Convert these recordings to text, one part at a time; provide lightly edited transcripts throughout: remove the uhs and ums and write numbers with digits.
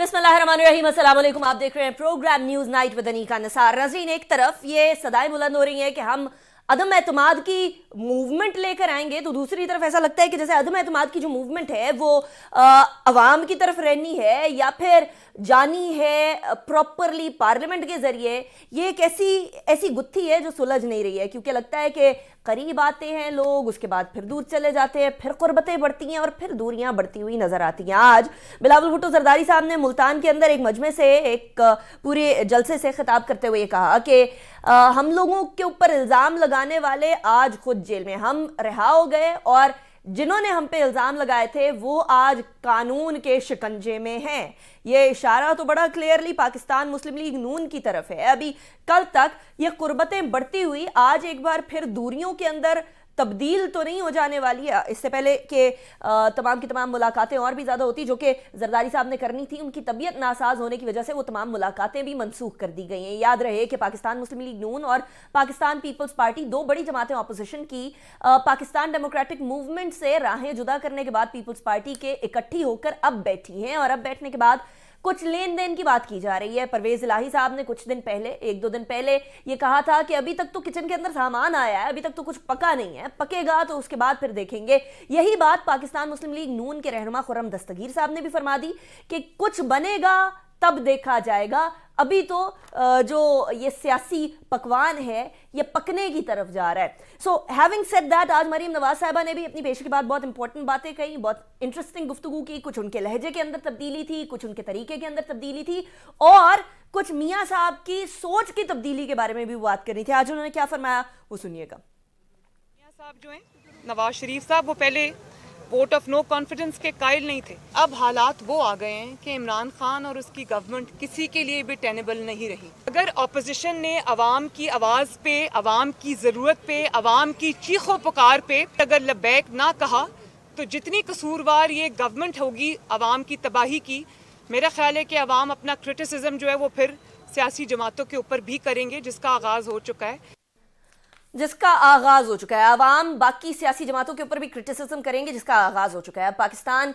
बिस्मिल्लाहिर्रहमानिर्रहीम, अस्सलाम वालेकुम। आप देख रहे हैं programme news night with Aneeqa Nisar. नाज़रीन, एक तरफ ये सदाएं बुलंद हो रही हैं कि हम अदम एतमाद की मूवमेंट लेकर आएंगे, तो दूसरी तरफ ऐसा लगता है कि जैसे अदम एतमाद की जो मूवमेंट है वो अवाम की तरफ रहनी है या फिर जानी है प्रॉपरली पार्लियामेंट के जरिए। ये एक ऐसी गुत्थी है जो सुलझ नहीं रही है, क्योंकि लगता है कि करीब आते हैं लोग, उसके बाद फिर दूर चले जाते हैं, फिर कुर्बतें बढ़ती हैं और फिर दूरियां बढ़ती हुई नजर आती हैं। आज बिलावल भुट्टो जरदारी साहब ने मुल्तान के अंदर एक मजमे से एक पूरे जलसे से खिताब करते हुए कहा कि हम लोगों के ऊपर इल्जाम लगाने वाले आज खुद जेल में, हम रिहा हो गए और जिन्होंने हम पे इल्जाम लगाए थे वो आज कानून के शिकंजे में हैं। ये इशारा तो बड़ा क्लियरली पाकिस्तान मुस्लिम लीग नून की तरफ है। अभी कल तक ये कुर्बतें बढ़ती हुई आज एक बार फिर दूरियों के अंदर तब्दील तो नहीं हो जाने वाली है। इससे पहले कि तमाम की तमाम मुलाकातें और भी ज़्यादा होती, जो कि जरदारी साहब ने करनी थी, उनकी तबीयत नासाज होने की वजह से वो तमाम मुलाकातें भी मनसूख कर दी गई हैं। याद रहे कि पाकिस्तान मुस्लिम लीग नून और पाकिस्तान पीपल्स पार्टी, दो बड़ी जमातें ऑपोजिशन की, पाकिस्तान डेमोक्रेटिक मूवमेंट से राहें जुदा करने के बाद पीपल्स पार्टी के इकट्ठी होकर अब बैठी हैं और अब बैठने के बाद कुछ लेन देन की बात की जा रही है। परवेज इलाही साहब ने कुछ दिन पहले, एक दो दिन पहले, ये कहा था कि अभी तक तो किचन के अंदर सामान आया है, अभी तक तो कुछ पका नहीं है, पकेगा तो उसके बाद फिर देखेंगे। यही बात पाकिस्तान मुस्लिम लीग नून के रहनुमा खुर्रम दस्तगीर साहब ने भी फरमा दी कि कुछ बनेगा तब देखा जाएगा, अभी तो जो ये सियासी पकवान है ये पकने की तरफ जा रहा है। सो हैविंग सेड दैट, आज मरीम नवाज साहिबा ने भी अपनी पेशी के बाद बहुत इंपॉर्टेंट बातें कही, बहुत इंटरेस्टिंग गुफ्तगू की। कुछ उनके लहजे के अंदर तब्दीली थी, कुछ उनके तरीके के अंदर तब्दीली थी और कुछ मियाँ साहब की सोच की तब्दीली के बारे में भी बात करनी थी। आज उन्होंने क्या फरमाया वो सुनिएगा। मियाँ साहब जो हैं, नवाज शरीफ साहब, वो पहले वोट ऑफ नो कॉन्फिडेंस के कायल नहीं थे। अब हालात वो आ गए हैं कि इमरान खान और उसकी गवर्नमेंट किसी के लिए भी टेनेबल नहीं रही। अगर अपोजिशन ने अवाम की आवाज़ पे, अवाम की ज़रूरत पे, अवाम की चीखों पुकार पे अगर लबैक ना कहा तो जितनी कसूरवार ये गवर्नमेंट होगी अवाम की तबाही की, मेरा ख्याल है कि अवाम अपना क्रिटिसिज्म जो है वो फिर सियासी जमातों के ऊपर भी करेंगे, जिसका आगाज़ हो चुका है। अवाम बाकी सियासी जमातों के ऊपर भी क्रिटिसिज्म करेंगे, जिसका आगाज हो चुका है। पाकिस्तान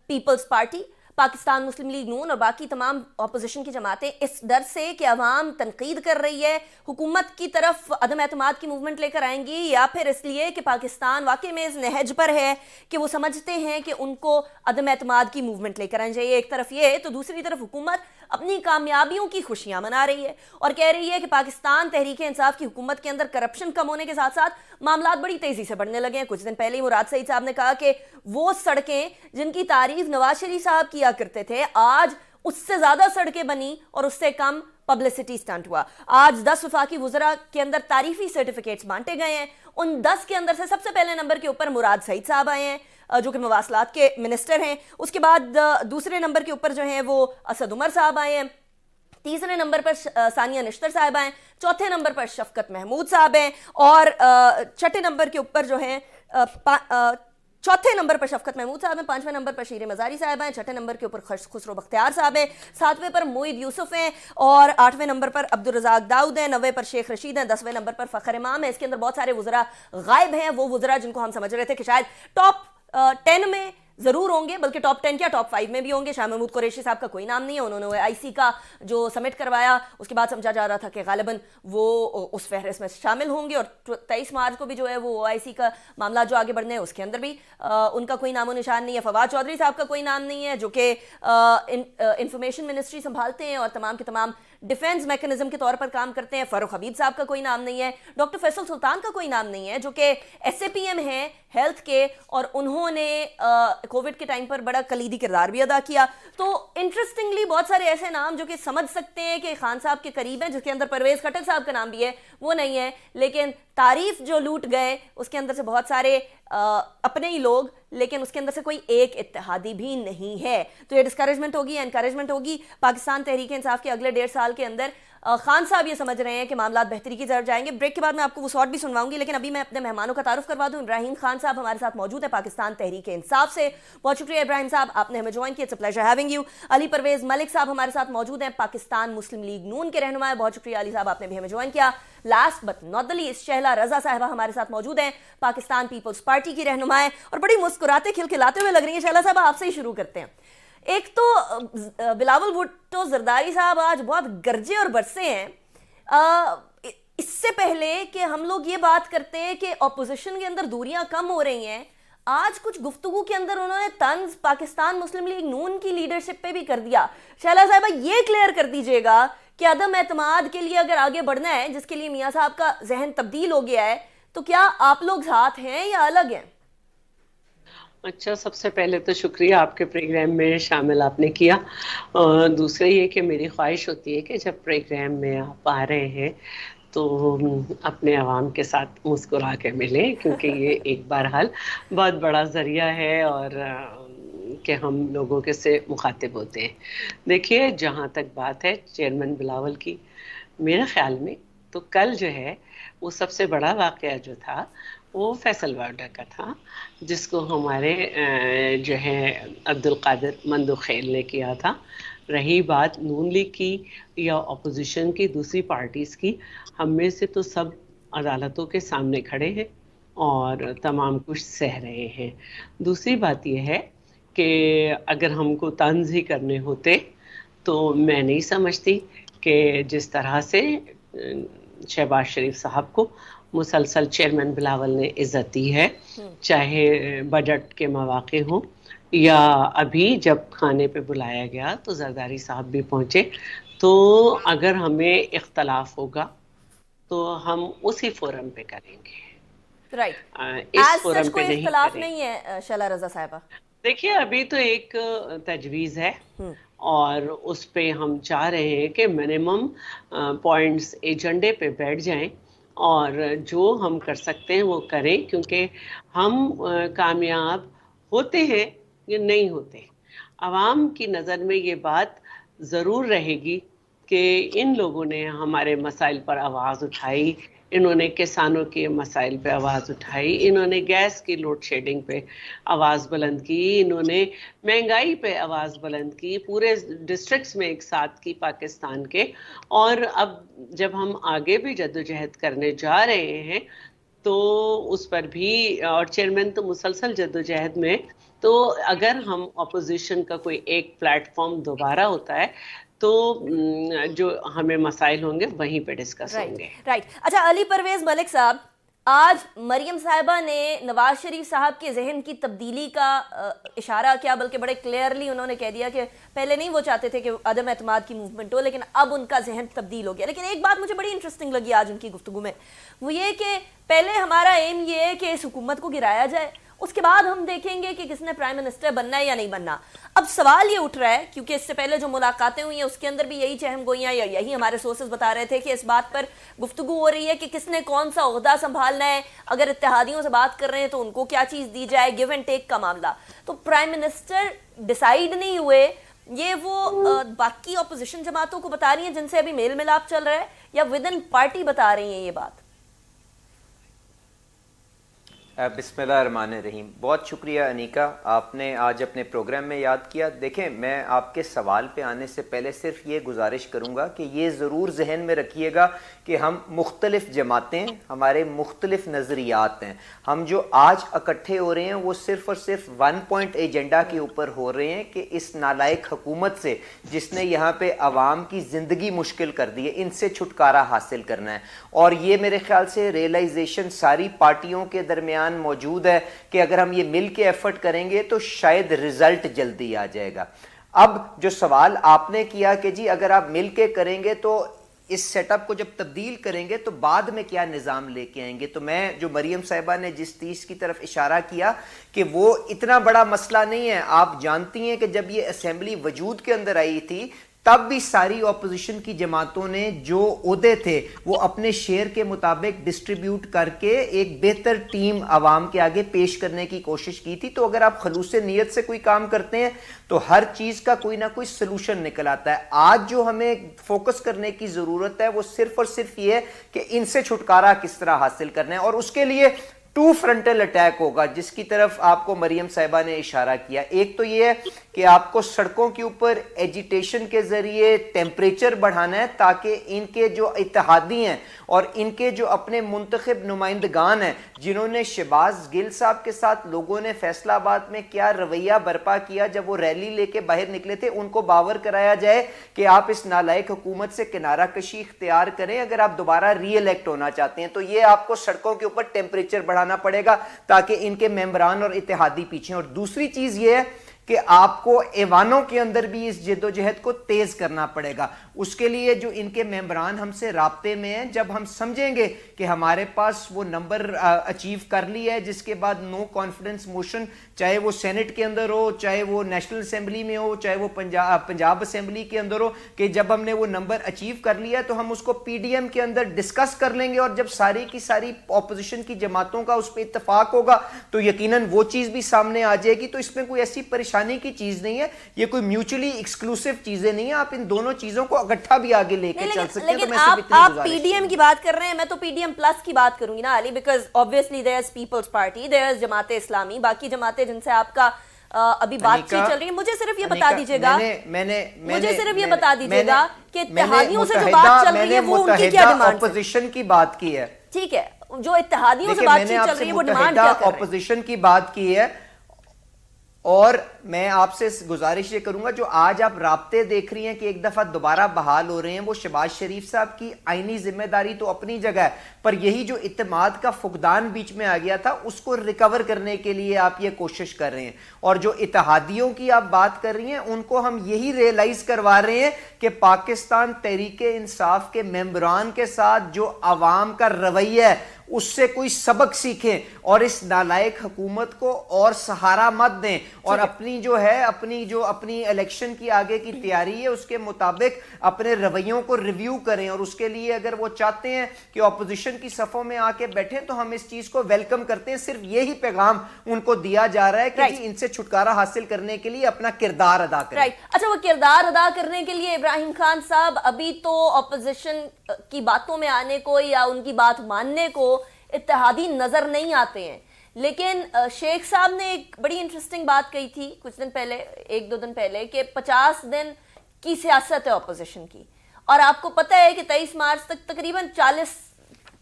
पीपल्स पार्टी, पाकिस्तान मुस्लिम लीग नून और बाकी तमाम ऑपोजिशन की जमातें इस डर से कि अवाम तनकीद कर रही है, हुकूमत की तरफ अदम एतमाद की मूवमेंट लेकर आएंगी, या फिर इसलिए कि पाकिस्तान वाकई में इस नहज पर है कि वो समझते हैं कि उनको अदम एतमाद की मूवमेंट लेकर आनी चाहिए। एक तरफ ये तो दूसरी तरफ हुकूमत अपनी कामयाबियों की खुशियां मना रही है और कह रही है कि पाकिस्तान तहरीक इंसाफ की हुकूमत के अंदर करप्शन कम होने के साथ साथ मामलात बड़ी तेजी से बढ़ने लगे हैं। कुछ दिन पहले ही मुराद सईद साहब ने कहा कि वो सड़कें जिनकी तारीफ नवाज शरीफ साहब किया करते थे, आज उससे ज्यादा सड़कें बनी और उससे कम पब्लिसिटी स्टंट हुआ। आज 10 वफाकी वुज़रा के अंदर तारीफी सर्टिफिकेट्स बांटे गए हैं। उन 10 के अंदर से सबसे पहले नंबर के ऊपर मुराद सईद साहब आए हैं, जो कि मवासलात के मिनिस्टर हैं। उसके बाद दूसरे नंबर के ऊपर जो हैं वो असद उमर साहब आए हैं। तीसरे नंबर पर सानिया निश्तर साहब हैं। चौथे नंबर पर शफकत महमूद साहब हैं और छठे नंबर के ऊपर जो हैं चौथे नंबर पर शफकत महमूद साहब हैं, पांचवें नंबर पर शीर मजारी साहब हैं, छठे नंबर के ऊपर खुसरो बख्तियार साहब हैं, सातवें पर मोईद यूसुफ हैं और आठवें नंबर पर अब्दुल रज़ाक दाऊद हैं, नौवें पर शेख रशीद हैं, 10वें नंबर पर फ़खर इमाम है। इसके अंदर बहुत सारे वुज़रा गायब हैं, वो वुज़रा जिनको हम समझ रहे थे कि शायद टॉप 10 में जरूर होंगे, बल्कि टॉप 10 क्या टॉप 5 में भी होंगे। शाह महमूद कुरैशी साहब का कोई नाम नहीं है। उन्होंने आईसी का जो समिट करवाया उसके बाद समझा जा रहा था कि गालिबन वो उस फहरिस्त में शामिल होंगे और 23 मार्च को भी जो है वो आईसी का मामला जो आगे बढ़ने हैं उसके अंदर भी उनका कोई नामो निशान नहीं है। फवाद चौधरी साहब का कोई नाम नहीं है, जो कि इंफॉर्मेशन मिनिस्ट्री संभालते हैं और तमाम के तमाम डिफेंस मैकेनिज्म के तौर पर काम करते हैं। फारूक हबीब साहब का कोई नाम नहीं है। डॉक्टर फैसल सुल्तान का कोई नाम नहीं है, जो कि SAPM हैं हेल्थ के और उन्होंने कोविड के टाइम पर बड़ा कलीदी किरदार भी अदा किया। तो इंटरेस्टिंगली बहुत सारे ऐसे नाम जो कि समझ सकते हैं कि खान साहब के करीब हैं, जिसके अंदर परवेज खटक साहब का नाम भी है, वो नहीं है। लेकिन तारीफ जो लूट गए उसके अंदर से बहुत सारे अपने ही लोग, लेकिन उसके अंदर से कोई एक इत्तेहादी भी नहीं है। तो ये डिस्करेजमेंट होगी, एनकरेजमेंट होगी पाकिस्तान तहरीक इंसाफ के अगले 1.5 साल के अंदर। खान साहब ये समझ रहे हैं कि मामला बेहतरी की तरफ जाएंगे। ब्रेक के बाद मैं आपको वो शॉट भी सुनवाऊंगी, लेकिन अभी मैं अपने मेहमानों का तारुफ करवा दूं। इब्राहिम खान साहब हमारे साथ मौजूद है पाकिस्तान तहरीक इंसाफ से। बहुत शुक्रिया इब्राहिम साहब, आपने हमें ज्वाइन किया, it's a pleasure having you. Ali Parvez Malik sahab हमारे साथ मौजूद हैं, पाकिस्तान मुस्लिम लीग नून के रहनुमा है। बहुत शुक्रिया अली साहब, आपने भी हमें ज्वाइन किया। Last but not the least, Shahla Raza Sahiba हमारे साथ मौजूद हैं, पाकिस्तान पीपल्स पार्टी की रहनुमा है और बड़ी मुस्कुराते खिलखिलाते हुए लग रही है। शहला साहब, आपसे ही शुरू करते हैं। ایک تو بلاول بھٹو زرداری صاحب آج بہت گرجے اور برسے ہیں. اس سے پہلے کہ ہم لوگ یہ بات کرتے ہیں کہ اپوزیشن کے اندر دوریاں کم ہو رہی ہیں, آج کچھ گفتگو کے اندر انہوں نے طنز پاکستان مسلم لیگ نون کی لیڈرشپ پہ بھی کر دیا. شہلا صاحبہ یہ کلیئر کر دیجئے گا کہ عدم اعتماد کے لیے اگر آگے بڑھنا ہے, جس کے لیے میاں صاحب کا ذہن تبدیل ہو گیا ہے, تو کیا آپ لوگ ساتھ ہیں یا الگ ہیں؟ اچھا, سب سے پہلے تو شکریہ آپ کے پروگرام میں شامل آپ نے کیا. دوسرا یہ کہ میری خواہش ہوتی ہے کہ جب پروگرام میں آپ آ رہے ہیں تو اپنے عوام کے ساتھ مسکرا کے ملیں, کیونکہ یہ ایک بہرحال بہت بڑا ذریعہ ہے اور کہ ہم لوگوں کے سے مخاطب ہوتے ہیں. دیکھیے, جہاں تک بات ہے چیئرمین بلاول کی, میرے خیال میں تو کل جو ہے وہ سب سے بڑا واقعہ جو تھا وہ فیصل بارڈر کا تھا, جس کو ہمارے جو ہے عبدالقادر مندوخیل نے کیا تھا. رہی بات نون لیگ کی یا اپوزیشن کی دوسری پارٹیز کی, ہم میں سے تو سب عدالتوں کے سامنے کھڑے ہیں اور تمام کچھ سہ رہے ہیں. دوسری بات یہ ہے کہ اگر ہم کو طنز ہی کرنے ہوتے تو میں نہیں سمجھتی کہ جس طرح سے شہباز شریف صاحب کو مسلسل چیئرمین بلاول نے عزت دی ہے, چاہے بجٹ کے مواقع ہوں یا ابھی جب کھانے پہ بلایا گیا تو زرداری صاحب بھی پہنچے. تو اگر ہمیں اختلاف ہوگا تو ہم اسی فورم پہ کریں گے, رائٹ, اس فورم پہ کوئی نہیں اختلاف کریں. نہیں ہے شہلا رضا صاحبہ. دیکھیے, ابھی تو ایک تجویز ہے اور اس پہ ہم چاہ رہے ہیں کہ منیمم پوائنٹس ایجنڈے پہ بیٹھ جائیں اور جو ہم کر سکتے ہیں وہ کریں, کیونکہ ہم کامیاب ہوتے ہیں یا نہیں ہوتے. عوام کی نظر میں یہ بات ضرور رہے گی کہ ان لوگوں نے ہمارے مسائل پر آواز اٹھائی, انہوں نے کسانوں کے مسائل پہ آواز اٹھائی, انہوں نے گیس کی لوڈ شیڈنگ پہ آواز بلند کی, انہوں نے مہنگائی پہ آواز بلند کی, پورے ڈسٹرکٹس میں ایک ساتھ کی پاکستان کے. اور اب جب ہم آگے بھی جدوجہد کرنے جا رہے ہیں تو اس پر بھی, اور چیئرمین تو مسلسل جدوجہد میں, تو اگر ہم اپوزیشن کا کوئی ایک پلیٹ فارم دوبارہ ہوتا ہے تو جو ہمیں مسائل ہوں گے وہیں پہ ڈسکس ہوں گے. رائٹ. اچھا, علی پرویز ملک صاحب, آج مریم صاحبہ نے نواز شریف صاحب کے ذہن کی تبدیلی کا اشارہ کیا, بلکہ بڑے کلیئرلی انہوں نے کہہ دیا کہ پہلے نہیں وہ چاہتے تھے کہ عدم اعتماد کی موومنٹ ہو, لیکن اب ان کا ذہن تبدیل ہو گیا. لیکن ایک بات مجھے بڑی انٹرسٹنگ لگی آج ان کی گفتگو میں, وہ یہ کہ پہلے ہمارا ایم یہ ہے کہ اس حکومت کو گرایا جائے, اس کے بعد ہم دیکھیں گے کہ کس نے پرائم منسٹر بننا ہے یا نہیں بننا. اب سوال یہ اٹھ رہا ہے, کیونکہ اس سے پہلے جو ملاقاتیں ہوئی ہیں اس کے اندر بھی یہی چہم گوئیاں یا یہی ہمارے سورسز بتا رہے تھے کہ اس بات پر گفتگو ہو رہی ہے کہ کس نے کون سا عہدہ سنبھالنا ہے, اگر اتحادیوں سے بات کر رہے ہیں تو ان کو کیا چیز دی جائے, گیو اینڈ ٹیک کا معاملہ. تو پرائم منسٹر ڈیسائیڈ نہیں ہوئے, یہ وہ باقی اپوزیشن جماعتوں کو بتا رہی ہیں جن سے ابھی میل ملاپ چل رہا ہے, یا ود ان پارٹی بتا رہی ہیں یہ بات؟ بسم اللہ الرحمن الرحیم. بہت شکریہ انیکا, آپ نے آج اپنے پروگرام میں یاد کیا. دیکھیں, میں آپ کے سوال پہ آنے سے پہلے صرف یہ گزارش کروں گا کہ یہ ضرور ذہن میں رکھیے گا کہ ہم مختلف جماعتیں, ہمارے مختلف نظریات ہیں. ہم جو آج اکٹھے ہو رہے ہیں وہ صرف اور صرف 1 پوائنٹ ایجنڈا کے اوپر ہو رہے ہیں کہ اس نالائق حکومت سے, جس نے یہاں پہ عوام کی زندگی مشکل کر دی ہے, ان سے چھٹکارا حاصل کرنا ہے. اور یہ میرے خیال سے ریئلائزیشن ساری پارٹیوں کے درمیان موجود ہے کہ اگر ہم یہ مل کے ایفرٹ کریں گے تو شاید رزلٹ جلدی آ جائے گا. اب جو سوال آپ نے کیا کہ جی اگر آپ مل کے کریں گے تو اس سیٹ اپ کو جب تبدیل کریں گے تو بعد میں کیا نظام لے کے آئیں گے, تو میں جو مریم صاحبہ نے جس چیز کی طرف اشارہ کیا کہ وہ اتنا بڑا مسئلہ نہیں ہے. آپ جانتی ہیں کہ جب یہ اسمبلی وجود کے اندر آئی تھی تب بھی ساری اپوزیشن کی جماعتوں نے جو عہدے تھے وہ اپنے شیئر کے مطابق ڈسٹریبیوٹ کر کے ایک بہتر ٹیم عوام کے آگے پیش کرنے کی کوشش کی تھی. تو اگر آپ خلوص نیت سے کوئی کام کرتے ہیں تو ہر چیز کا کوئی نہ کوئی سلوشن نکل آتا ہے. آج جو ہمیں فوکس کرنے کی ضرورت ہے وہ صرف اور صرف یہ ہے کہ ان سے چھٹکارا کس طرح حاصل کرنا ہے, اور اس کے لیے टू फ्रंटल अटैक होगा जिसकी तरफ आपको मरियम साहिबा ने इशारा किया। एक तो ये है कि आपको सड़कों के ऊपर एजिटेशन के जरिए टेम्परेचर बढ़ाना है ताकि इनके जो इत्तेहादी हैं और इनके जो अपने मुंतखब नुमाइंदगान हैं जिन्होंने शहबाज गिल साहब के साथ लोगों ने फैसलाबाद में क्या रवैया बर्पा किया जब वो रैली लेके बाहर निकले थे, उनको बावर कराया जाए कि आप इस नालायक हुकूमत से किनारा कशी इख्तियार करें अगर आप दोबारा री इलेक्ट होना चाहते हैं। तो ये आपको सड़कों के ऊपर टेम्परेचर बढ़ाना पड़ेगा ताकि इनके मेंबरान और इत्तेहादी पीछे। और दूसरी चीज ये है कि आपको ऐवानों के अंदर भी इस जद्दोजहद को तेज करना पड़ेगा। उसके लिए जो इनके मेंबरान हमसे राब्ते में हैं, जब हम समझेंगे कि हमारे पास वो नंबर अचीव कर लिया है जिसके बाद नो कॉन्फिडेंस मोशन, चाहे वो सेनेट के अंदर हो, चाहे वो नेशनल असेंबली में हो, चाहे वो पंजाब असेंबली के अंदर हो, कि जब हमने वो नंबर अचीव कर लिया तो हम उसको पीडीएम के अंदर डिस्कस कर लेंगे और जब सारी की सारी ऑपोजिशन की जमातों का उस पर इत्तेफाक होगा तो यकीनन वो चीज भी सामने आ जाएगी। तो इसमें कोई ऐसी परेशानी की चीज नहीं है, ये कोई म्यूचुअली एक्सक्लूसिव चीजें नहीं है, आप इन दोनों चीजों को इकट्ठा भी आगे लेके चल सकते हैं। लेकिन आप पीडीएम की बात कर रहे हैं, मैं तो पीडीएम प्लस की बात करूंगी ना Ali, because obviously there is Peoples Party, there is Jamaat Islami, बाकी जमातें जिनसे आपका अभी बातचीत चल रही है। मुझे सिर्फ ये बता दीजिएगा, मुझे सिर्फ ये बता दीजिएगा कि इत्तेहादियों से जो बात चल रही है वो उनकी क्या डिमांड है? ऑपोजिशन की बात की है, ठीक है, जो इत्तेहादियों से बातचीत चल रही है वो डिमांड क्या कर रहे हैं? ऑपोजिशन की बात की है। और मैं आपसे गुजारिश ये करूंगा, जो आज आप राब्ते देख रही हैं कि एक दफा दोबारा बहाल हो रहे हैं, वो शहबाज शरीफ साहब की आईनी जिम्मेदारी तो अपनी जगह है, पर यही जो इत्तेमाद का फुकदान बीच में आ गया था उसको रिकवर करने के लिए आप ये कोशिश कर रहे हैं। और जो इत्तेहादियों की आप बात कर रही हैं उनको हम यही रियलाइज करवा रहे हैं कि पाकिस्तान तहरीक इंसाफ के मेंबरान के साथ जो अवाम का रवैया है उससे कोई सबक सीखें और इस नालायक हुकूमत को और सहारा मत दें, और अपनी इलेक्शन की आगे की तैयारी है उसके मुताबिक अपने रवैयों को रिव्यू करें। और उसके लिए अगर वो चाहते हैं कि ऑपोजिशन की सफों में आके बैठे तो हम इस चीज को वेलकम करते हैं। सिर्फ यही पैगाम उनको दिया जा रहा है कि इनसे छुटकारा हासिल करने के लिए अपना किरदार अदा करें। अच्छा, वो किरदार अदा करने के लिए इब्राहिम खान साहब अभी तो ऑपोजिशन की बातों में आने को या उनकी बात मानने को इत्तेहादी नजर नहीं आते हैं, लेकिन शेख साहब ने एक बड़ी इंटरेस्टिंग बात कही थी कुछ दिन पहले, एक दो दिन पहले, कि 50 दिन की सियासत है ऑपोजिशन की। और आपको पता है कि 23 मार्च तक तकरीबन 40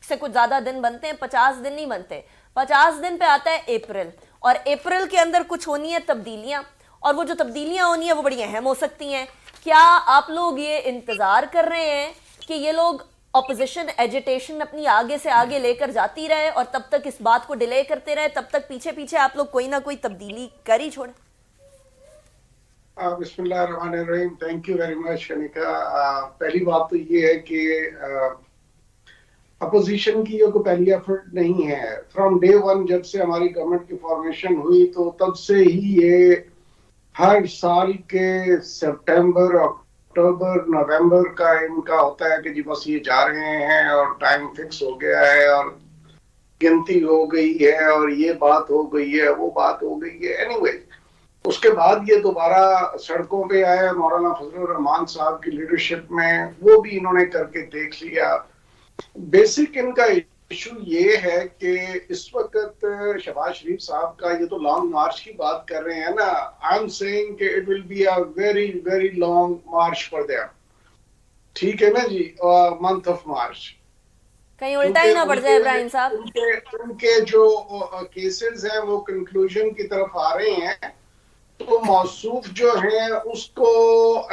से कुछ ज्यादा दिन बनते हैं, 50 दिन नहीं बनते। 50 दिन पे आता है अप्रैल, और अप्रैल के अंदर कुछ होनी है तब्दीलियां, और वो जो तब्दीलियां होनी है वो बड़ी अहम हो सकती हैं। क्या आप लोग ये इंतजार कर रहे हैं कि ये लोग ऑपोजिशन एजिटेशन अपनी आगे से आगे लेकर जाती रहे और तब तक इस बात को डिले करते रहे, तब तक पीछे पीछे आप लोग कोई ना कोई तब्दीली कर ही छोड़े? बिस्मिल्लाहिर्रहमानिर्रहीम, thank you very much Anika. पहली बात तो ये है कि अपोजिशन की ये कोई पहली एफर्ट नहीं है। फ्रॉम डे वन जब से हमारी गवर्नमेंट की फॉर्मेशन हुई तो तब से ही ये हर साल के सितंबर, अक्टूबर, नवंबर का इनका होता है कि जी बस ये जा रहे हैं और टाइम फिक्स हो गया है और गिनती हो गई है और ये बात हो गई है, वो बात हो गई है। एनीवे, उसके बाद ये दोबारा सड़कों पे आए मौलाना फजलुर रहमान साहब की लीडरशिप में, वो भी इन्होंने करके देख लिया। बेसिक इनका इशू ये है कि इस वक्त शहबाज शरीफ साहब का ये तो लॉन्ग मार्च की बात कर रहे हैं ना, आई एम सेइंग कि it will be a very very long March for them, ठीक है ना जी, मंथ ऑफ मार्च। कहीं उल्टा ही ना पड़ जाए इब्राहिम साहब। उनके जो केसेस हैं वो कंक्लूजन की तरफ आ रहे हैं, तो मौसूफ जो है उसको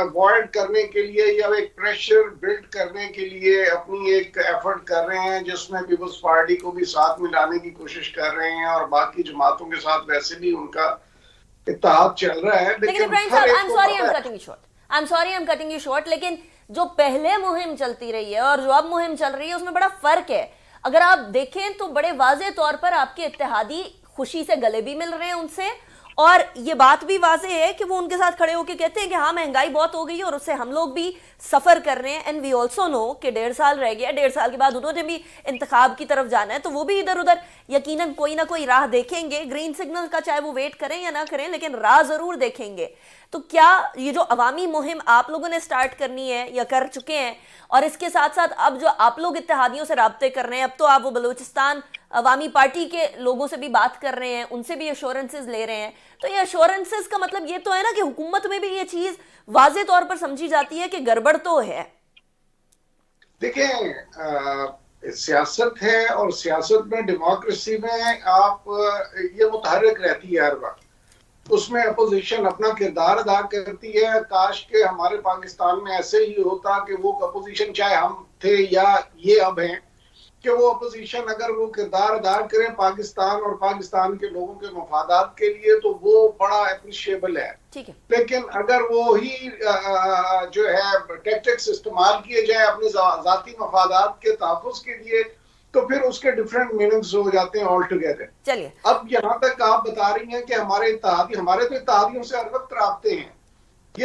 अवॉइड करने के लिए या एक प्रेशर बिल्ड करने के लिए अपनी एक एफर्ट कर रहे हैं, जिसमें पीपल्स पार्टी को भी साथ मिलाने की कोशिश कर रहे हैं और बाकी जमातों के साथ वैसे भी उनका इत्तेहाद चल रहा है। लेकिन इब्राहिम साहब, I am sorry cutting you short, लेकिन जो पहले मुहिम चलती रही है और जो अब मुहिम चल रही है उसमें बड़ा फर्क है। अगर आप देखें तो बड़े वाज़ेह तौर पर आपके इत्तेहादी खुशी से गले भी मिल रहे हैं उनसे, और ये बात भी वाज़ेह है कि वो उनके साथ खड़े होकर कहते हैं कि हाँ महंगाई बहुत हो गई है और उससे हम लोग भी सफर कर रहे हैं, एंड वी ऑल्सो नो कि 1.5 साल रह गया, 1.5 साल के बाद उन्होंने भी इंतखाब की तरफ जाना है, तो वो भी इधर उधर यकीनन कोई ना कोई राह देखेंगे। ग्रीन सिग्नल का चाहे वो वेट करें या ना करें, लेकिन राह जरूर देखेंगे। तो क्या ये जो अवामी मुहिम आप लोगों ने स्टार्ट करनी है या कर चुके हैं, और इसके साथ साथ अब जो आप लोग इत्तेहादियों से राब्ते कर रहे हैं, अब तो आप वो बलूचिस्तान عوامی پارٹی کے لوگوں سے بھی بات کر رہے ہیں, ان سے بھی ایشورنسز لے رہے ہیں, تو یہ ایشورنسز کا مطلب یہ تو ہے نا کہ حکومت میں بھی یہ چیز واضح طور پر سمجھی جاتی ہے کہ گڑبڑ تو ہے. دیکھیں سیاست ہے, اور سیاست میں ڈیموکریسی میں آپ یہ متحرک رہتی ہے ہر وقت, اس میں اپوزیشن اپنا کردار ادا کرتی ہے. کاش کہ ہمارے پاکستان میں ایسے ہی ہوتا کہ وہ اپوزیشن, چاہے ہم تھے یا یہ اب ہیں, کہ وہ اپوزیشن اگر وہ کردار ادا کریں پاکستان اور پاکستان کے لوگوں کے مفادات کے لیے تو وہ بڑا اپریشیبل ہے. لیکن اگر وہی جو ہے ٹیکٹکس استعمال کیے جائیں اپنے ذاتی مفادات کے تحفظ کے لیے, تو پھر اس کے ڈیفرنٹ میننگز ہو جاتے ہیں آل ٹوگیدر. چلیے اب یہاں تک آپ بتا رہی ہیں کہ ہمارے تو اتحادیوں سے ہر وقت رابطے ہیں,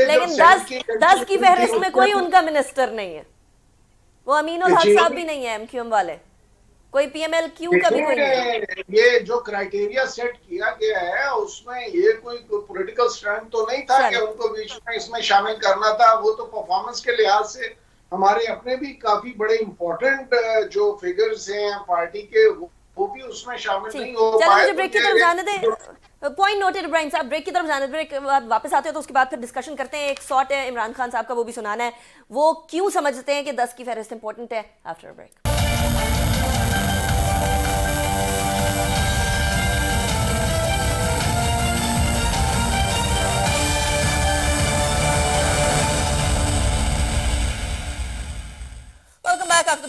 لیکن 10 کی فہرست میں کوئی ان کا منسٹر نہیں ہے, وہ امین الحق صاحب بھی نہیں ہے ایم کیو ایم والے, کوئی پی ایم ایل کیو کا بھی کوئی نہیں. یہ جو کرائیٹیریا سیٹ کیا گیا ہے اس میں یہ کوئی پولیٹیکل سٹرینتھ تو نہیں تھا کہ ان کو بیچ میں اس میں شامل کرنا تھا. وہ تو پرفارمنس کے لحاظ سے ہمارے اپنے بھی کافی بڑے امپورٹنٹ جو فگرز ہیں پارٹی کے وہ بھی اس میں شامل نہیں ہو پائے. چلو بریک کی طرف جانے دیں, پوائنٹ نوٹڈ ابراہیم صاحب, بریک کی طرف جانے دیں, بریک کے بعد واپس آتے ہیں تو اس کے بعد پھر ڈسکشن کرتے ہیں. ایک ساٹ ہے عمران خان صاحب کا, وہ بھی سنانا ہے, وہ کیوں سمجھتے ہیں کہ 10 کی فہرست امپورٹنٹ ہے. After break.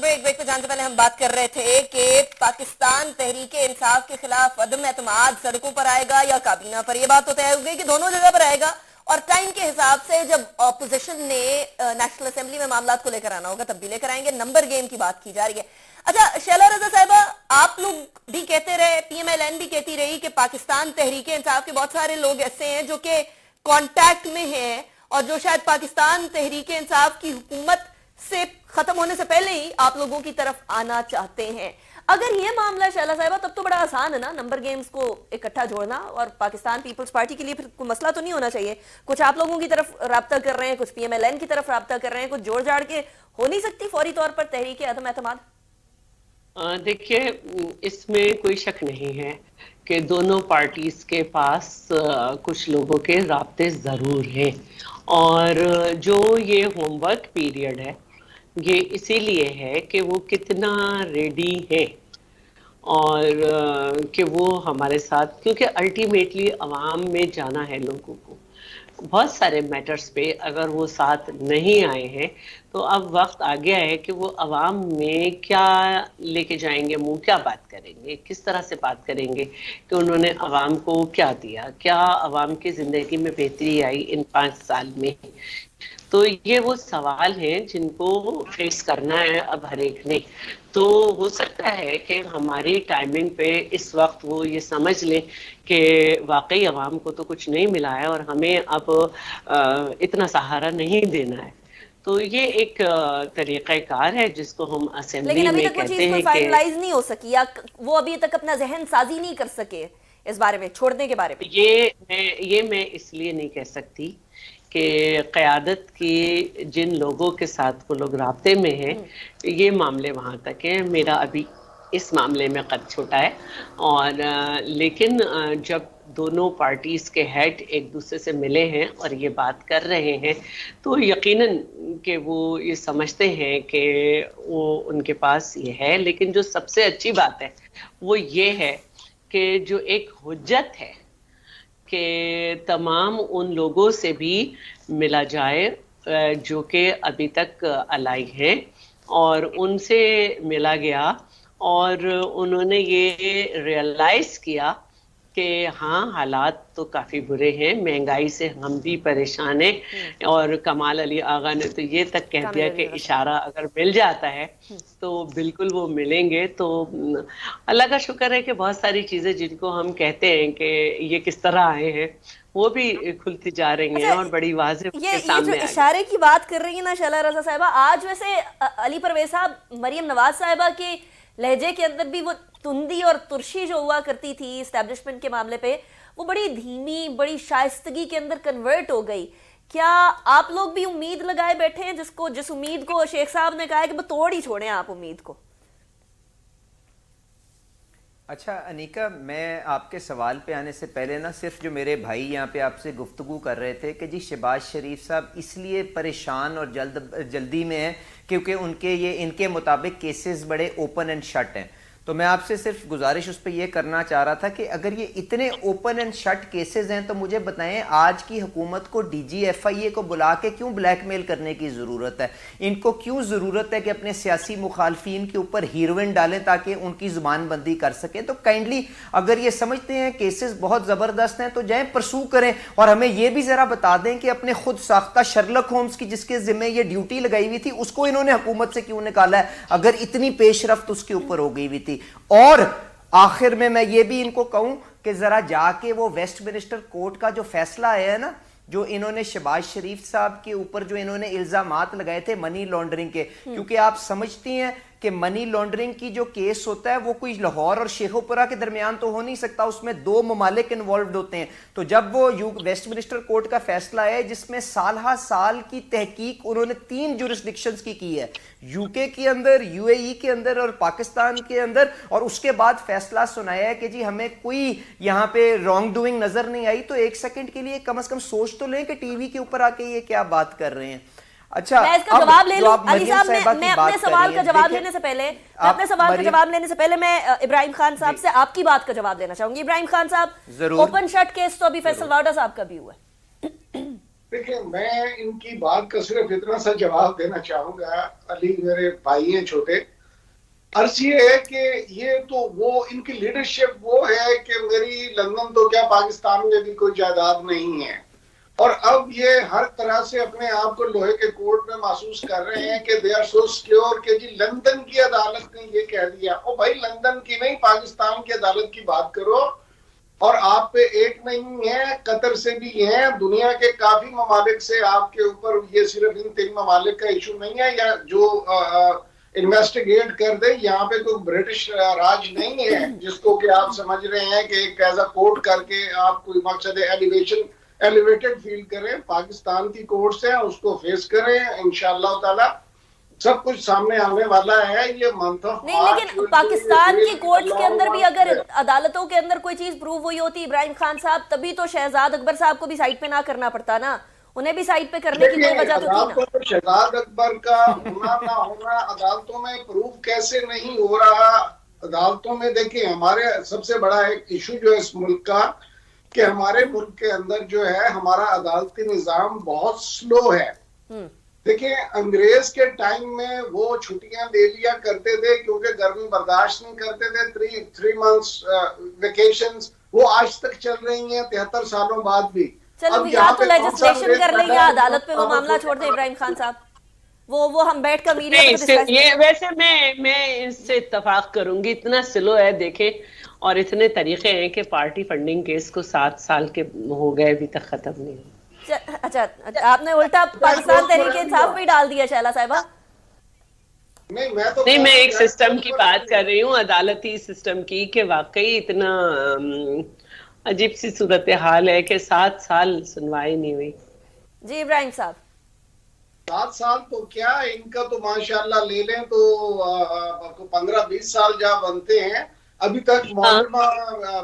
بریک پہ جانے سے پہلے ہم بات کر رہے تھے کہ پاکستان تحریک انصاف کے خلاف عدم اعتماد سڑکوں پر آئے گا یا کابینہ پر. یہ بات تو طے ہو گئی کہ دونوں جگہ پر آئے گا, اور ٹائم کے حساب سے جب اپوزیشن نے نیشنل اسمبلی میں معاملات کو لے کر آنا ہوگا تب بھی لے کر آئیں گے. نمبر گیم کی بات کی جا رہی ہے. اچھا شیلا رضا صاحبہ, آپ لوگ بھی کہتے رہے, پی ایم ایل این بھی کہتی رہی کہ پاکستان تحریک انصاف کے بہت سارے لوگ ایسے ہیں جو کہ کانٹیکٹ میں ہیں اور جو شاید پاکستان تحریک انصاف کی حکومت سے ختم ہونے سے پہلے ہی آپ لوگوں کی طرف آنا چاہتے ہیں. اگر یہ معاملہ شیلا صاحبہ تب تو بڑا آسان ہے نا نمبر گیمز کو اکٹھا جوڑنا, اور پاکستان پیپلز پارٹی کے لیے پھر کوئی مسئلہ تو نہیں ہونا چاہیے. کچھ آپ لوگوں کی طرف رابطہ کر رہے ہیں, کچھ پی ایم ایل این کی طرف رابطہ کر رہے ہیں, کچھ جوڑ جاڑ کے ہو نہیں سکتی فوری طور پر تحریک عدم اعتماد؟ دیکھیے اس میں کوئی شک نہیں ہے کہ دونوں پارٹیز کے پاس کچھ لوگوں کے رابطے ضرور ہیں, اور جو یہ ہوم ورک پیریڈ ہے یہ اسی لیے ہے کہ وہ کتنا ریڈی ہے, اور کہ وہ ہمارے ساتھ, کیونکہ الٹیمیٹلی عوام میں جانا ہے لوگوں کو. بہت سارے میٹرز پہ اگر وہ ساتھ نہیں آئے ہیں تو اب وقت آ گیا ہے کہ وہ عوام میں کیا لے کے جائیں گے, منہ کیا بات کریں گے, کس طرح سے بات کریں گے کہ انہوں نے عوام کو کیا دیا, کیا عوام کی زندگی میں بہتری آئی ان 5 سال میں. تو یہ وہ سوال ہیں جن کو فیس کرنا ہے اب ہر ایک نے. تو ہو سکتا ہے کہ ہماری ٹائمنگ پہ اس وقت وہ یہ سمجھ لیں کہ واقعی عوام کو تو کچھ نہیں ملا ہے اور ہمیں اب اتنا سہارا نہیں دینا ہے. تو یہ ایک طریقہ کار ہے جس کو ہم اسمبلی میں کہتے ہیں کہ فائنلائز نہیں ہو سکی, یا وہ ابھی تک اپنا ذہن سازی نہیں کر سکے اس بارے میں چھوڑنے کے بارے میں. یہ میں اس لیے نہیں کہہ سکتی کہ قیادت کی جن لوگوں کے ساتھ وہ لوگ رابطے میں ہیں یہ معاملے وہاں تک ہیں. میرا ابھی اس معاملے میں قد چھوٹا ہے, اور لیکن جب دونوں پارٹیز کے ہیڈ ایک دوسرے سے ملے ہیں اور یہ بات کر رہے ہیں تو یقیناً کہ وہ یہ سمجھتے ہیں کہ وہ ان کے پاس یہ ہے. لیکن جو سب سے اچھی بات ہے وہ یہ ہے کہ جو ایک حجت ہے کہ تمام ان لوگوں سے بھی ملا جائے جو کہ ابھی تک الائی ہیں, اور ان سے ملا گیا اور انہوں نے یہ ریئلائز کیا کہ ہاں حالات تو کافی برے ہیں, مہنگائی سے ہم بھی پریشان ہیں, اور کمال علی آغا نے تو یہ تک کہہ دیا کہ اشارہ اگر مل جاتا ہے تو بالکل وہ ملیں گے. تو اللہ کا شکر ہے کہ بہت ساری چیزیں جن کو ہم کہتے ہیں کہ یہ کس طرح آئے ہیں وہ بھی کھلتی جا رہی ہیں اور بڑی واضح کے سامنے. یہ جو اشارے کی بات کر رہی ہیں نا شیلا رضا صاحبہ, آج ویسے علی پرویز صاحب مریم نواز صاحبہ کے لہجے کے اندر بھی وہ تندی اور ترشی جو ہوا کرتی تھی اسٹیبلشمنٹ کے معاملے پہ, وہ بڑی دھیمی, بڑی شائستگی کے اندر کنورٹ ہو گئی. کیا آپ لوگ بھی امید لگائے بیٹھے ہیں جس امید کو شیخ صاحب نے کہا ہے کہ وہ توڑ ہی چھوڑیں آپ امید کو؟ اچھا انیکا، میں آپ کے سوال پہ آنے سے پہلے نا صرف جو میرے بھائی یہاں پہ آپ سے گفتگو کر رہے تھے کہ جی شہباز شریف صاحب اس لیے پریشان اور جلدی میں ہیں کیونکہ ان کے مطابق کیسز بڑے اوپن اینڈ شٹ ہیں. تو میں آپ سے صرف گزارش اس پہ یہ کرنا چاہ رہا تھا کہ اگر یہ اتنے اوپن اینڈ شٹ کیسز ہیں تو مجھے بتائیں آج کی حکومت کو ڈی جی ایف آئی اے کو بلا کے کیوں بلیک میل کرنے کی ضرورت ہے؟ ان کو کیوں ضرورت ہے کہ اپنے سیاسی مخالفین کے اوپر ہیروئن ڈالیں تاکہ ان کی زبان بندی کر سکیں؟ تو کائنڈلی اگر یہ سمجھتے ہیں کیسز بہت زبردست ہیں تو جائیں پرسو کریں، اور ہمیں یہ بھی ذرا بتا دیں کہ اپنے خود ساختہ شرلک ہومز کی جس کے ذمہ یہ ڈیوٹی لگائی ہوئی تھی اس کو انہوں نے حکومت سے کیوں نکالا ہے اگر اتنی پیش رفت اس کے اوپر ہو گئی ہوئی تھی. اور آخر میں یہ بھی ان کو کہوں کہ ذرا جا کے وہ ویسٹ منسٹر کورٹ کا جو فیصلہ آیا ہے نا، جو انہوں نے شہباز شریف صاحب کے اوپر جو انہوں نے الزامات لگائے تھے منی لانڈرنگ کے، کیونکہ آپ سمجھتی ہیں کہ منی لانڈرنگ کی جو کیس ہوتا ہے وہ کوئی لاہور اور شیخوپورہ کے درمیان تو ہو نہیں سکتا، اس میں 2 ممالک انوالوڈ ہوتے ہیں. تو جب وہ ویسٹ منسٹر کورٹ کا فیصلہ ہے جس میں سالہ سال کی تحقیق انہوں نے 3 جورسڈکشنز کی ہے، یو کے کے اندر، یو اے ای کے اندر اور پاکستان کے اندر، اور اس کے بعد فیصلہ سنایا ہے کہ جی ہمیں کوئی یہاں پہ رانگ ڈوئنگ نظر نہیں آئی، تو ایک سیکنڈ کے لیے کم از کم سوچ تو لیں کہ ٹی وی کے اوپر آ کے یہ کیا بات کر رہے ہیں. اچھا میں اس کا جواب لے لوں علی صاحب، میں اپنے سوال کا جواب لینے سے پہلے میں ابراہیم خان صاحب سے آپ کی بات کا جواب دینا چاہوں گی. ابراہیم خان صاحب، اوپن شٹ کیس تو ابھی فیصل وارڈا صاحب کا بھی ہوا ہے. دیکھیں میں ان کی بات کا صرف اتنا سا جواب دینا چاہوں گا، علی میرے بھائی ہیں چھوٹے، عرض یہ ہے کہ یہ تو وہ ان کی لیڈرشپ وہ ہے کہ میری لندن تو کیا پاکستان میں بھی کوئی جائیداد نہیں ہے، اور اب یہ ہر طرح سے اپنے آپ کو لوہے کے کوٹ میں محسوس کر رہے ہیں کہ دے آر سو سیکیور کہ جی لندن کی عدالت نے یہ کہہ دیا. او بھائی لندن کی نہیں، پاکستان کی عدالت کی بات کرو. اور آپ پہ ایک نہیں ہے، قطر سے بھی ہیں، دنیا کے کافی ممالک سے آپ کے اوپر، یہ صرف ان 3 ممالک کا ایشو نہیں ہے یا جو انویسٹیگیٹ کر دے. یہاں پہ کوئی برٹش راج نہیں ہے جس کو کہ آپ سمجھ رہے ہیں کہ ایک ایز اے کورٹ کر کے آپ کوئی مقصد ایلیویٹڈ فیل کریں. پاکستان کی کورٹس ہیں، اس کو فیس کریں، انشاءاللہ تعالی سب کچھ سامنے آنے والا ہے. یہ منتھ آف نہیں، لیکن پاکستان کی کورٹس کے اندر بھی اگر عدالتوں کے اندر کوئی چیز پروو ہوئی ہوتی ابراہیم خان صاحب، تبھی تو شہزاد اکبر صاحب کو بھی سائٹ پہ نہ کرنا پڑتا نا، انہیں بھی سائٹ پہ کرنے کی کوئی وجہ تو تھی نا. شہزاد اکبر کا ہونا نہ ہونا عدالتوں میں پروف کیسے نہیں ہو رہا؟ عدالتوں میں دیکھیں ہمارے سب سے بڑا ایک ایشو جو ہے اس ملک کا کہ ہمارے ملک کے اندر جو ہے ہمارا عدالتی نظام بہت سلو ہے. دیکھیں انگریز کے ٹائم میں وہ چھٹیاں لے لیا کرتے تھے کیونکہ گرمی برداشت نہیں کرتے تھے. 3 months ویکیشنز وہ آج تک چل رہی ہیں 73 سالوں بعد بھی. چلو یا تو لیجسلیشن کر لیں یا عدالت پہ وہ معاملہ چھوڑ دیں ابراہیم خان صاحب، وہ ہم بیٹھ کر یہ ویسے میں اس سے اتفاق کروں گی، اتنا سلو ہے دیکھیں، اور اتنے طریقے ہیں کہ پارٹی فنڈنگ کیس کو 7 سال کے ہو گئے ابھی تک ختم نہیں ہو. اچھا آپ نے الٹا پاکستان تحریک انصاف پہ ڈال دیا شہلا صاحبہ. نہیں، میں ایک سسٹم کی بات کر رہی ہوں، عدالتی سسٹم کی، کہ واقعی اتنا عجیب سی صورتحال ہے کہ 7 سال سنوائی نہیں ہوئی. جی ابراہیم صاحب. 7 سال تو کیا، ان کا تو ماشاءاللہ لے لیں تو 15-20 سال جہاں بنتے ہیں. ابھی تک محترمہ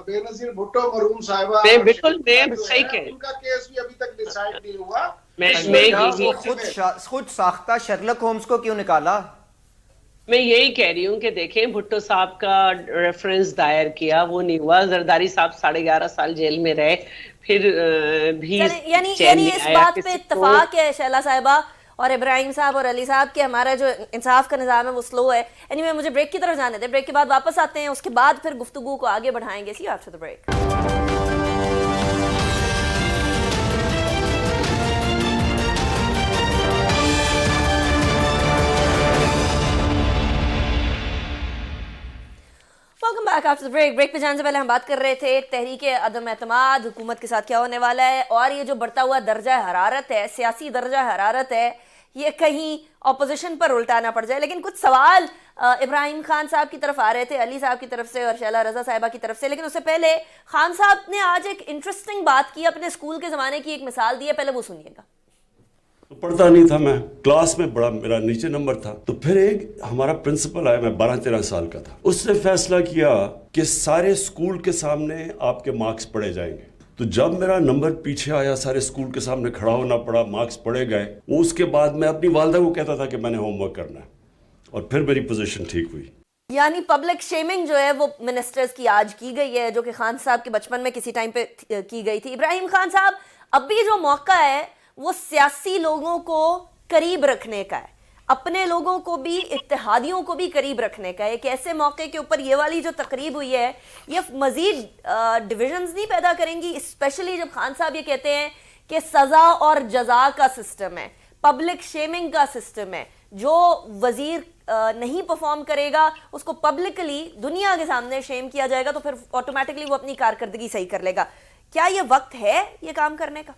بے نظیر بھٹو مرحوم صاحبہ بالکل صحیح کہ ان کا کیس بھی ابھی تک ڈیسائیڈ نہیں ہوا. خود ساختہ شرلک ہومز کو کیوں نکالا؟ میں یہی کہہ رہی ہوں کہ دیکھیں بھٹو صاحب کا ریفرنس دائر کیا، وہ نہیں ہوا. زرداری صاحب 11.5 سال جیل میں رہے، پھر بھی یعنی اس بات پہ اتفاق ہے شہلا صاحبہ اور ابراہیم صاحب اور علی صاحب کہ ہمارا جو انصاف کا نظام ہے وہ سلو ہے. اینی مجھے بریک کی طرف جانے دیں، بریک کے بعد واپس آتے ہیں، اس کے بعد پھر گفتگو کو آگے بڑھائیں گے. See after the break. Welcome back after break پہ جانے سے پہلے ہم بات کر رہے تھے تحریک عدم اعتماد حکومت کے ساتھ کیا ہونے والا ہے، اور یہ جو بڑھتا ہوا درجہ حرارت ہے، سیاسی درجہ حرارت ہے، یہ کہیں اپوزیشن پر الٹا نہ پڑ جائے. لیکن کچھ سوال ابراہیم خان صاحب کی طرف آ رہے تھے، علی صاحب کی طرف سے اور شیلا رضا صاحبہ کی طرف سے. لیکن اس سے پہلے خان صاحب نے آج ایک انٹرسٹنگ بات کی، اپنے اسکول کے زمانے کی ایک مثال دی ہے، پہلے وہ سنیے گا. पढ़ता नहीं था, मैं क्लास में बड़ा मेरा नीचे नंबर था। तो फिर एक हमारा प्रिंसिपल आया, मैं 12-13 साल का था, उसने फैसला किया कि सारे स्कूल के सामने आपके मार्क्स पढ़े जाएंगे। तो जब मेरा नंबर पीछे आया, सारे स्कूल के सामने खड़ा होना पड़ा, मार्क्स पढ़े गए, वो उसके बाद मैं अपनी वालदा को कहता था कि मैंने होमवर्क करना है, और फिर मेरी पोजीशन ठीक हुई। यानी पब्लिक शेमिंग जो है वो मिनिस्टर्स की आज की गई है, जो कि खान साहब के बचपन में किसी टाइम पे की गई थी। इब्राहिम खान साहब, अब भी जो मौका है वो सियासी लोगों को करीब रखने का है, अपने लोगों को भी, इत्तेहादियों को भी करीब रखने का है। एक ऐसे मौके के ऊपर ये वाली जो तकरीब हुई है, ये मजीद डिविजन्स नहीं पैदा करेंगी, स्पेशली जब खान साहब ये कहते हैं कि सजा और जजा का सिस्टम है, पब्लिक शेमिंग का सिस्टम है, जो वजीर नहीं परफॉर्म करेगा उसको पब्लिकली दुनिया के सामने शेम किया जाएगा, तो फिर ऑटोमेटिकली वो अपनी कारकर्दगी सही कर लेगा। क्या ये वक्त है ये काम करने का?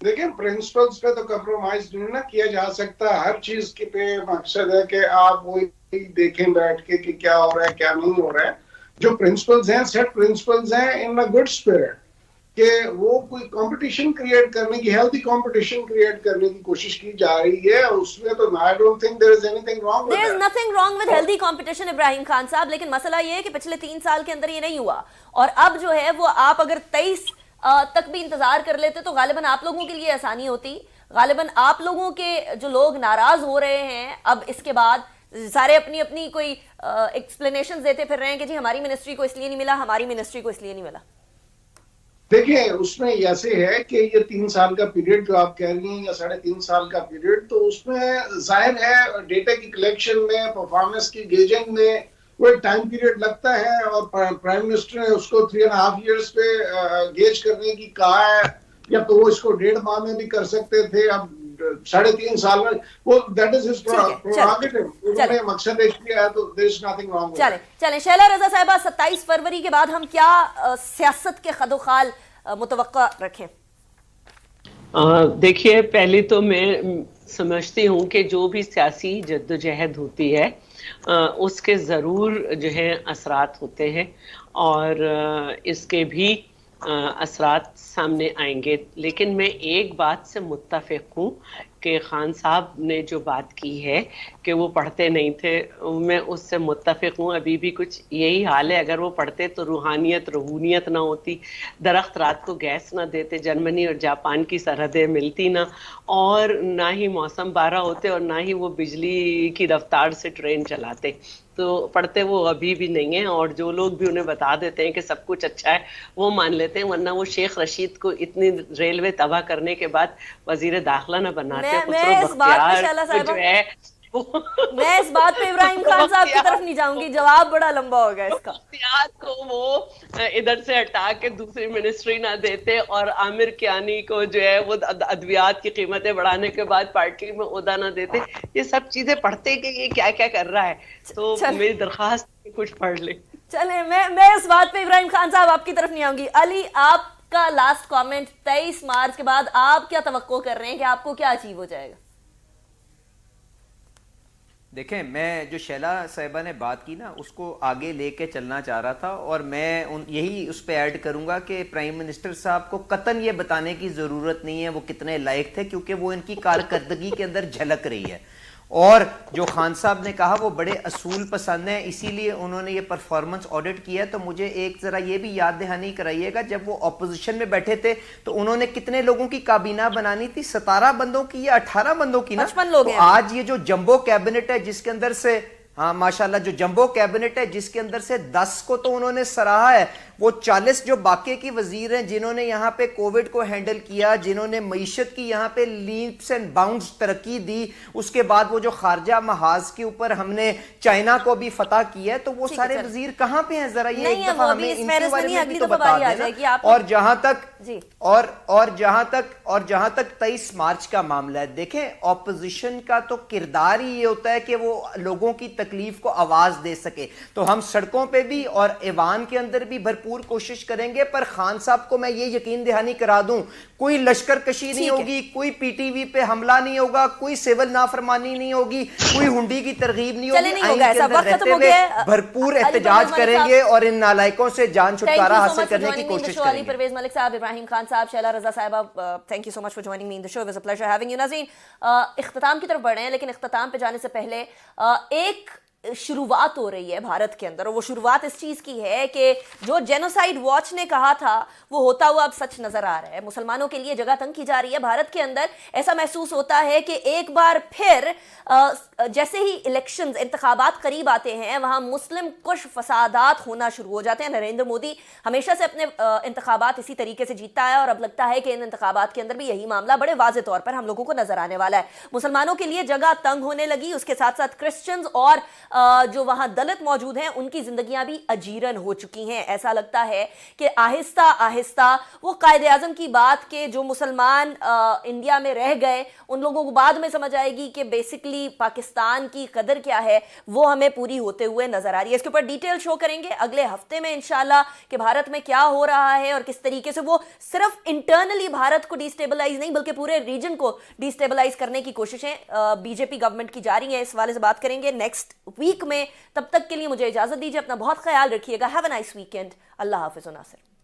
देखिए, प्रिंसिपल्स पे तो कम्प्रोमाइज नहीं ना किया जा सकता। हर चीज के पे मकसद है कि आप वही देखें बैठ के कि क्या हो रहा है क्या नहीं हो रहा है। जो प्रिंसिपल्स हैं, सेट प्रिंसिपल्स हैं इन अ गुड स्पिरिट, कि वो कोई कंपटीशन क्रिएट करने की, हेल्थी कंपटीशन क्रिएट करने की कोशिश की जा रही है, उसमें तो I don't think there is anything wrong with that. There is nothing wrong with healthy competition Ibrahim Khan sahab, लेकिन मसला ये है कि पिछले 3 साल के अंदर ये नहीं हुआ, और अब जो है वो आप अगर 23 तक भी इंतजार कर लेते तो गालिबन आप लोगों के लिए आसानी होती। गालिबन आप लोगों के जो लोग नाराज हो रहे हैं अब इसके बाद, सारे अपनी अपनी कोई एक्सप्लेनेशंस देते फिर रहे हैं कि जी हमारी मिनिस्ट्री को इसलिए नहीं मिला, हमारी मिनिस्ट्री को इसलिए नहीं मिला। देखिए, उसमें ऐसे है कि ये 3 साल का पीरियड जो आप कह रही हैं या 3.5 साल का पीरियड, तो उसमें जाहिर है डेटा की कलेक्शन में, परफॉर्मेंस की गेजिंग में वो एक टाइम पीरियड लगता है, और प्राइम मिनिस्टर ने उसको 3.5 इयर्स पे गेज करने की कहा है, या तो वो इसको 1.5 माह में भी कर सकते थे, अब 3.5 साल में, वो दैट इज हिज प्रोरोगेटिव, उन्होंने मकसद एक किया है, तो देयर इज नथिंग रॉन्ग। चलें शैला रजा साहिबा, 27 फरवरी के बाद हम क्या सियासत के खदोखाल मुतवक्का रखें? देखिए, पहले तो मैं समझती हूँ कि जो भी सियासी जद्दोजहद होती है उसके ज़रूर जो है असरात होते हैं, और इसके भी असरात सामने आएंगे। लेकिन मैं एक बात से मुत्तफिक हूँ कि खान साहब ने जो बात की है कि वो पढ़ते नहीं थे, मैं उससे मुत्तफिक हूँ। अभी भी कुछ यही हाल है, अगर वो पढ़ते तो रूहानियत ना होती, दरख्त रात को गैस ना देते, जर्मनी और जापान की सरहदें मिलती ना, और ना ही मौसम बारह होते, और ना ही वो बिजली की रफ्तार से ट्रेन चलाते। तो पढ़ते वो अभी भी नहीं है, और जो लोग भी उन्हें बता देते हैं कि सब कुछ अच्छा है वो मान लेते हैं, वरना वो शेख रशीद को इतनी रेलवे तबाह करने के बाद वजीर दाखिला न बनाते। मैं इस बात पे इब्राहिम खान साहब की तरफ नहीं जाऊंगी, जवाब बड़ा लंबा होगा इसका। को वो इधर से हटा के दूसरी मिनिस्ट्री ना देते, और आमिर कियानी को जो है वो अद्वियात की कीमतें बढ़ाने के बाद पार्टी में ओहदा ना देते। ये सब चीजें पढ़ते कि ये क्या क्या कर रहा है, तो मेरी दरखास्त कुछ पढ़ ले। चले, मैं इस बात पे इब्राहिम खान साहब आपकी तरफ नहीं आऊंगी। अली, आपका लास्ट कमेंट, 23 मार्च के बाद आप क्या तवक्को कर रहे हैं कि आपको क्या अचीव हो जाएगा? देखें, मैं जो शैला साहिबा ने बात की ना उसको आगे लेके चलना चाह रहा था, और मैं यही उस पर ऐड करूंगा कि प्राइम मिनिस्टर साहब को कतन ये बताने की ज़रूरत नहीं है वो कितने लायक थे, क्योंकि वो इनकी कारकर्दगी के अंदर झलक रही है। और जो खान साहब ने कहा वो बड़े असूल पसंद हैं, इसीलिए उन्होंने ये परफॉर्मेंस ऑडिट किया। तो मुझे एक ज़रा ये भी याद दहानी कराइएगा, जब वो अपोजिशन में बैठे थे तो उन्होंने कितने लोगों की काबीना बनानी थी? 17 बंदों की या 18 बंदों की ना? 55 लोग हैं। तो आज ये जो जंबो कैबिनेट है जिसके अंदर से, हाँ माशाल्लाह, जो जंबो कैबिनेट है जिसके अंदर से 10 को तो उन्होंने सराहा है, वो 40 जो बाकी की वजीर हैं जिन्होंने यहाँ पे कोविड को हैंडल किया, जिन्होंने मईशत की यहाँ पे लीप्स एंड बाउंड्स तरक्की दी, उसके बाद वो जो खारजा महाज के ऊपर हमने चाइना को भी फतह किया है, तो वो सारे वजीर कहाँ पे हैं? जरा ये एक दफा हमें इनके बारे में भी तो बता देना। और जहां तक 23 मार्च का मामला है, देखें ऑपोजिशन का तो किरदार ही ये होता है कि वो लोगों की तकलीफ को आवाज दे सके। तो हम सड़कों पे भी और ऐवान के अंदर भी भरपूर कोशिश करेंगे, पर खान साहब को मैं ये यकीन दहानी करा दूं, कोई लश्कर कशी नहीं होगी, कोई पीटीवी पे हमला नहीं होगा, कोई सिविल नाफरमानी नहीं होगी, कोई हुंडी की तरगीब नहीं होगी। भरपूर एहतजाज करेंगे और इन नालायकों से जान छुटकारा हासिल करने की कोशिश करेंगे। परवेज मलिक साहब, इब्राहिम ابراہیم خان صاحب, شیلا رضا صاحبہ, thank you so much for joining me in the show, it was a pleasure having you. ناظرین, اختتام کی طرف بڑھے ہیں, لیکن اختتام پہ جانے سے پہلے ایک شروعات ہو رہی ہے بھارت کے اندر, اور وہ شروعات اس چیز کی ہے کہ جو جینوسائیڈ واچ نے کہا تھا وہ ہوتا ہوا اب سچ نظر آ رہا ہے. مسلمانوں کے لیے جگہ تنگ کی جا رہی ہے بھارت کے اندر. ایسا محسوس ہوتا ہے کہ ایک بار پھر جیسے ہی الیکشنز, انتخابات قریب آتے ہیں, وہاں مسلم کش فسادات ہونا شروع ہو جاتے ہیں. نریندر مودی ہمیشہ سے اپنے انتخابات اسی طریقے سے جیتتا ہے, اور اب لگتا ہے کہ ان انتخابات کے اندر بھی یہی معاملہ بڑے واضح طور پر ہم لوگوں کو نظر آنے والا ہے. مسلمانوں کے لیے جگہ تنگ ہونے لگی, اس کے ساتھ ساتھ کرسچنز اور جو وہاں دلت موجود ہیں ان کی زندگیاں بھی اجیرن ہو چکی ہیں. ایسا لگتا ہے کہ آہستہ آہستہ وہ قائد اعظم کی بات کہ جو مسلمان انڈیا میں رہ گئے ان لوگوں کو بعد میں سمجھ آئے گی کہ بیسکلی پاکستان کی قدر کیا ہے, وہ ہمیں پوری ہوتے ہوئے نظر آ رہی ہے. اس کے اوپر ڈیٹیل شو کریں گے اگلے ہفتے میں انشاءاللہ کہ بھارت میں کیا ہو رہا ہے اور کس طریقے سے وہ صرف انٹرنلی بھارت کو ڈیسٹیبلائز نہیں بلکہ پورے ریجن کو ڈیسٹیبلائز کرنے کی کوششیں بی جے پی گورنمنٹ کی جاری ہیں. اس والے سے بات کریں گے نیکسٹ ویک میں. تب تک کے لیے مجھے اجازت دیجیے, اپنا بہت خیال رکھیے گا. Have a nice weekend. اللہ حافظ و ناصر.